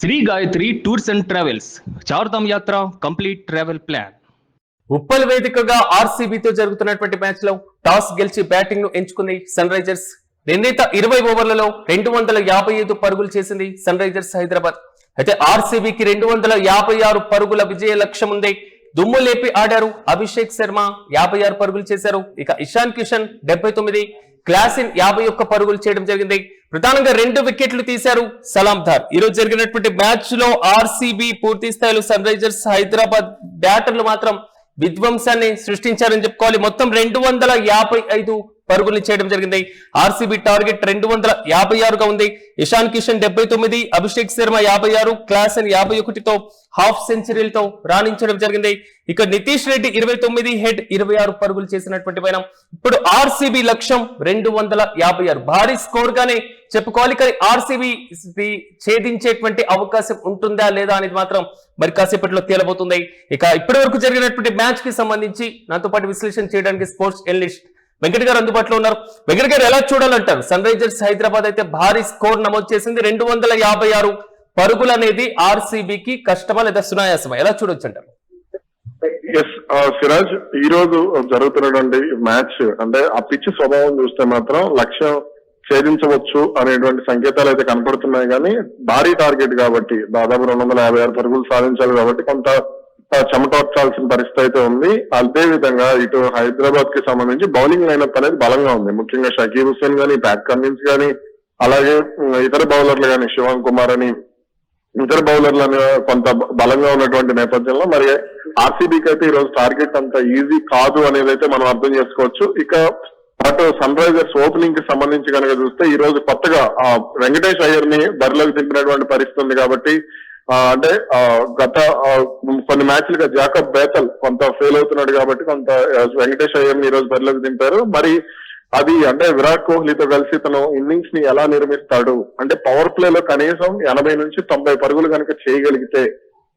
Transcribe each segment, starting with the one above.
Shri Gayatri tours and travels Chardham yatra complete travel plan. Uppal వేదికగా ఆర్సీబీతో జరుగుతున్నటువంటి match లో టాస్ గెలిచి బ్యాటింగ్ ను ఎంచుకుంది సన్ రైజర్స్. నిర్ణీత 20 ఓవర్లలో 255 పరుగులు చేసింది సన్ రైజర్స్ హైదరాబాద్. అయితే ఆర్సీబీకి 256 పరుగుల విజయ లక్ష్యం ఉంది. దుమ్ము లేపి ఆడారు. అభిషేక్ శర్మ 56 పరుగులు చేశారు. ఇక ఇషాన్ కిషన్ 79, క్లాసిన్ 51 పరుగులు చేయడం జరిగింది. ప్రధానంగా 2 వికెట్లు తీశారు సలాం ధార్. ఈ రోజు జరిగినటువంటి మ్యాచ్ లో ఆర్సీబీ పూర్తి స్థాయిలో సన్ రైజర్స్ హైదరాబాద్ బ్యాటర్లు మాత్రం విధ్వంసాన్ని సృష్టించారని చెప్పుకోవాలి. మొత్తం 255 పరుగులు చేయడం జరిగింది. ఆర్సీబీ టార్గెట్ 256గా ఉంది. ఇషాన్ కిషన్ 79, అభిషేక్ శర్మ 56, క్లాసన్ 51తో హాఫ్ సెంచరీలతో రాణించడం జరిగింది. ఇక నితీష్ రెడ్డి 29, హెడ్ 26 పరుగులు చేసినటువంటి పైన ఇప్పుడు ఆర్సీబీ లక్ష్యం 256. భారీ స్కోర్ గానే చెప్పుకోవాలి. కానీ ఆర్సీబీ ఛేదించేటువంటి అవకాశం ఉంటుందా లేదా అనేది మాత్రం మరి కాసేపట్లో తేలబోతుంది. ఇక ఇప్పటి వరకు జరిగినటువంటి మ్యాచ్ కి సంబంధించి నాతో పాటు విశ్లేషణ చేయడానికి స్పోర్ట్స్ ఎనలిస్ట్ వెంకట్ గారు అందుబాటులో ఉన్నారు. వెంకట్ గారు ఎలా చూడాలంటారు? సన్ రైజర్స్ హైదరాబాద్ అయితే భారీ స్కోర్ నమోదు చేసింది. 256 పరుగులు అనేది ఆర్సీబీకి కష్టమా లేదా సునాయాసమా? ఎలా చూడొచ్చు అంటారు? సిరాజ్, ఈ రోజు జరుగుతున్నటువంటి మ్యాచ్ అంటే ఆ పిచ్ స్వభావం చూస్తే మాత్రం లక్ష్యం ఛేదించవచ్చు అనేటువంటి సంకేతాలు అయితే కనపడుతున్నాయి. కానీ భారీ టార్గెట్ కాబట్టి దాదాపు 256 పరుగులు సాధించాలి కాబట్టి కొంత చెమటోర్చాల్సిన పరిస్థితి అయితే ఉంది. అదే విధంగా ఇటు హైదరాబాద్ కి సంబంధించి బౌలింగ్ లైనప్ అనేది బలంగా ఉంది. ముఖ్యంగా షకీబ్ హుస్సేన్ గానీ, ప్యాట్ కమిన్స్ గానీ, అలాగే ఇతర బౌలర్లు గానీ, శివన్ కుమార్ అని ఇతర బౌలర్లను కొంత బలంగా ఉన్నటువంటి నేపథ్యంలో మరి ఆర్సీబీకి అయితే ఈ రోజు టార్గెట్ అంత ఈజీ కాదు అనేది అయితే మనం అర్థం చేసుకోవచ్చు. ఇక అటు సన్ రైజర్స్ ఓపెనింగ్ కి సంబంధించి కనుక చూస్తే ఈ రోజు కొత్తగా వెంకటేష్ అయ్యర్ ని బరిలోకి దింపినటువంటి పరిస్థితి ఉంది. కాబట్టి అంటే గత కొన్ని మ్యాచ్లుగా జాకబ్ బేతల్ కొంత ఫెయిల్ అవుతున్నాడు కాబట్టి కొంత వెంకటేష్ అయ్యర్ ని ఈ రోజు బరిలోకి దింపారు. మరి అది అంటే విరాట్ కోహ్లీతో కలిసి తను ఇన్నింగ్స్ ని ఎలా నిర్మిస్తాడు అంటే పవర్ ప్లే లో కనీసం 80 నుంచి 90 పరుగులు కనుక చేయగలిగితే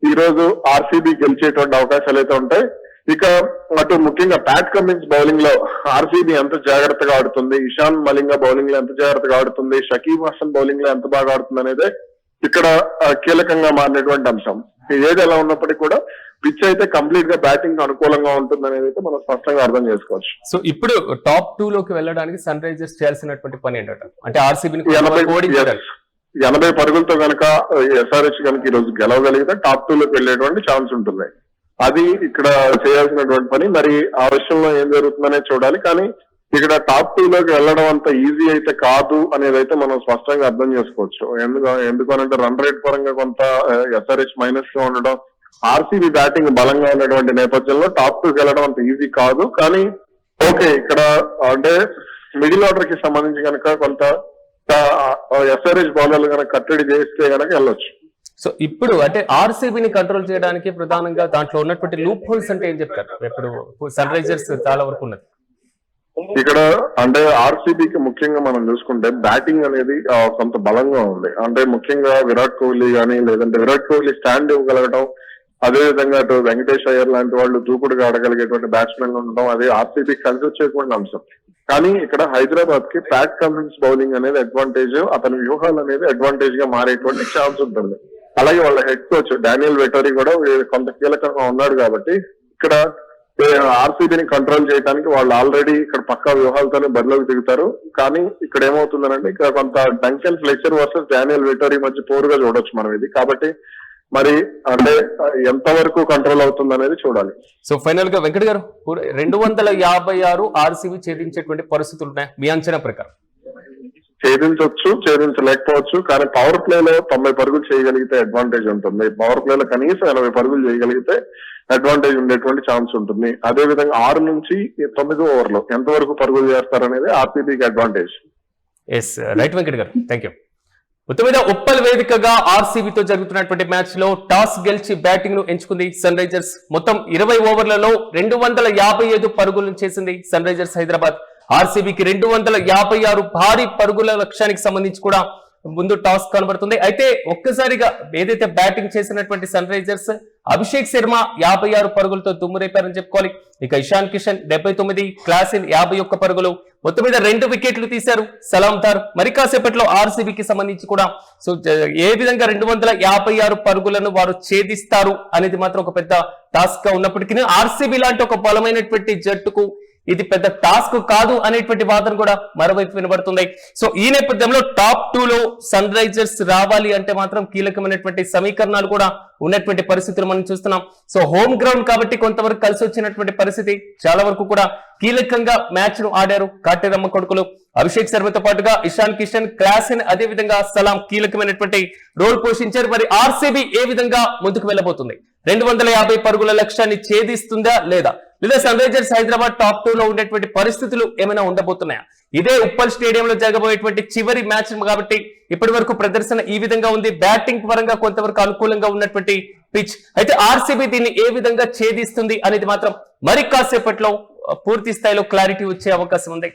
ఈ రోజు ఆర్సీబీ గెలిచేటువంటి అవకాశాలు అయితే ఉంటాయి. ఇక అటు ముఖ్యంగా ప్యాట్ కమిన్స్ బౌలింగ్ లో ఆర్సీబీ ఎంత జాగ్రత్తగా ఆడుతుంది, ఇషాన్ మలింగా బౌలింగ్ లో ఎంత జాగ్రత్తగా ఆడుతుంది, షకీబ్ హసన్ బౌలింగ్ లో ఎంత బాగా ఆడుతుంది అనేది ఇక్కడ కీలకంగా మారినటువంటి అంశం. ఏది ఎలా ఉన్నప్పటికీ కూడా పిచ్ అయితే కంప్లీట్ గా బ్యాటింగ్ అనుకూలంగా ఉంటుంది అనేది అయితే మనం స్పష్టంగా అర్థం చేసుకోవచ్చు. సో ఇప్పుడు టాప్ 2 లోకి వెళ్ళడానికి సన్ రైజర్స్ చేయాల్సినటువంటి పని ఏంటంటే అంటే ఆర్సీబీని 80 పరుగులతో కనుక ఎస్ఆర్హెచ్ కనుక ఈ రోజు గెలవగలిగితే టాప్ 2 లోకి వెళ్ళేటువంటి ఛాన్స్ ఉంటుంది. అది ఇక్కడ చేయాల్సినటువంటి పని. మరి ఆ విషయంలో ఏం జరుగుతుందనే చూడాలి. కానీ ఇక్కడ టాప్ 2 లోకి వెళ్ళడం అంత ఈజీ అయితే కాదు అనేది అయితే మనం స్పష్టంగా అర్థం చేసుకోవచ్చు. ఎందుకనంటే రన్ రేట్ పరంగా కొంత ఎస్ఆర్హెచ్ మైనస్ గా ఉండడం, ఆర్సీబీ బ్యాటింగ్ బలంగా ఉన్నటువంటి నేపథ్యంలో టాప్ 2కి వెళ్ళడం అంత ఈజీ కాదు. కానీ ఓకే, ఇక్కడ అంటే మిడిల్ ఆర్డర్ కి సంబంధించి కనుక కొంత ఎస్ఆర్హెచ్ బౌలర్లు కనుక కట్టడి చేస్తే కనుక వెళ్ళొచ్చు. సో ఇప్పుడు అంటే ఆర్సీబీని కంట్రోల్ చేయడానికి ప్రధానంగా దాంట్లో ఉన్నటువంటి లూప్ హోల్స్ అంటే ఏం చెప్తారు? ఇప్పుడు సన్ రైజర్స్ చాలా వరకు ఉన్నది ఇక్కడ అంటే ఆర్సీబీకి ముఖ్యంగా మనం చూసుకుంటే బ్యాటింగ్ అనేది కొంత బలంగా ఉంది. అంటే ముఖ్యంగా విరాట్ కోహ్లీ కానీ లేదంటే విరాట్ కోహ్లీ స్టాండ్ ఇవ్వగలగడం, అదేవిధంగా అటు వెంకటేష్ అయ్యర్ లాంటి వాళ్ళు దూకుడుగా ఆడగలిగేటువంటి బ్యాట్స్మెన్ ఉండడం అది ఆర్సీబీకి కలిసి వచ్చేటువంటి అంశం. కానీ ఇక్కడ హైదరాబాద్ కి ప్యాట్ కమిన్స్ బౌలింగ్ అనేది అడ్వాంటేజ్, అతని వ్యూహాలు అనేది అడ్వాంటేజ్ గా మారేటువంటి ఛాన్స్ ఉంటుంది. అలాగే వాళ్ళ హెడ్ కోచ్ డానియల్ వెటరీ కూడా కొంత కీలకంగా ఉన్నాడు. కాబట్టి ఇక్కడ ఆర్సీబీని కంట్రోల్ చేయడానికి వాళ్ళు ఆల్రెడీ ఇక్కడ పక్కా వ్యూహాలతోనే బరిలోకి దిగుతారు. కానీ ఇక్కడ ఏమవుతుందనంటే ఇక్కడ కొంత డంకెన్ ఫ్లెచర్ వర్సెస్ డానియల్ వెటరీ మధ్య పోరుగా చూడొచ్చు మనం ఇది. కాబట్టి మరి అంటే ఎంతవరకు కంట్రోల్ అవుతుంది అనేది చూడాలి. సో ఫైనల్ గా వెంకట్ గారు 256 ఆర్సీబీ ఛేదించేటువంటి పరిస్థితులు ఉన్నాయి మీ అంచనా ప్రకారం? ఛేదించవచ్చు, ఛేదించలేకపోవచ్చు. కానీ పవర్ ప్లే లో 90 పరుగులు చేయగలిగితే అడ్వాంటేజ్ ఉంటుంది. పవర్ ప్లే లో కనీసం 80 పరుగులు చేయగలిగితే అడ్వాంటేజ్ ఉండేటువంటి ఛాన్స్ ఉంటుంది. అదే విధంగా 6 నుంచి 9 ఓవర్లో ఎంతవరకు పరుగులు చేస్తారనేది ఆర్సీబీకి అడ్వాంటేజ్. ఎస్ రైట్ వెంకట్ గారు, థ్యాంక్ యూ. మొత్తం మీద ఉప్పల్ వేదికగా ఆర్సీబీతో జరుగుతున్నటువంటి మ్యాచ్ లో టాస్ గెలిచి బ్యాటింగ్ ను ఎంచుకుంది సన్ రైజర్స్. మొత్తం 20 ఓవర్లలో 255 పరుగులను చేసింది సన్ రైజర్స్ హైదరాబాద్. ఆర్సీబీకి 256 భారీ పరుగుల లక్ష్యానికి సంబంధించి కూడా ముందు టాస్ కనబడుతుంది. అయితే ఒక్కసారిగా ఏదైతే బ్యాటింగ్ చేసినటువంటి సన్ రైజర్స్ అభిషేక్ శర్మ 56 పరుగులతో దుమ్మురేపారని చెప్పుకోవాలి. ఇక ఇషాన్ కిషన్ 79, క్లాసిన్ 51 పరుగులు, మొత్తం మీద 2 వికెట్లు తీశారు సలాందార్. మరి కాసేపట్లో ఆర్సీబీకి సంబంధించి కూడా సో ఏ విధంగా 256 పరుగులను వారు ఛేదిస్తారు అనేది మాత్రం ఒక పెద్ద టాస్క్ గా ఉన్నప్పటికీ ఆర్సీబీ లాంటి ఒక బలమైనటువంటి జట్టుకు ఇది పెద్ద టాస్క్ కాదు అనేటువంటి వాదన కూడా మరోవైపు వినబడుతుంది. సో ఈ నేపథ్యంలో టాప్ 2 లో సన్ రైజర్స్ రావాలి అంటే మాత్రం కీలకమైనటువంటి సమీకరణాలు కూడా ఉన్నటువంటి పరిస్థితులు మనం చూస్తున్నాం. సో హోమ్ గ్రౌండ్ కాబట్టి కొంతవరకు కలిసి వచ్చినటువంటి పరిస్థితి, చాలా వరకు కూడా కీలకంగా మ్యాచ్ ను ఆడారు కాటేరమ్మ కొడుకులు. అభిషేక్ శర్మతో పాటుగా ఇషాన్ కిషన్, క్లాసిన్, అదే విధంగా సలాం కీలకమైనటువంటి రోల్ పోషించారు. మరి ఆర్సీబీ ఏ విధంగా ముందుకు వెళ్ళబోతుంది? 250 పరుగుల లక్ష్యాన్ని ఛేదిస్తుందా లేదా సన్ రైజర్స్ హైదరాబాద్ టాప్ 2 లో ఉండేటువంటి పరిస్థితులు ఏమైనా ఉండబోతున్నాయా? ఇదే ఉప్పల్ స్టేడియంలో జరగబోయేటువంటి చివరి మ్యాచ్ కాబట్టి ఇప్పటి వరకు ప్రదర్శన ఈ విధంగా ఉంది. బ్యాటింగ్ పరంగా కొంతవరకు అనుకూలంగా ఉన్నటువంటి పిచ్. అయితే ఆర్సీబీ దీన్ని ఏ విధంగా ఛేదిస్తుంది అనేది మాత్రం మరి కాసేపట్లో పూర్తి స్థాయిలో క్లారిటీ వచ్చే అవకాశం ఉంది.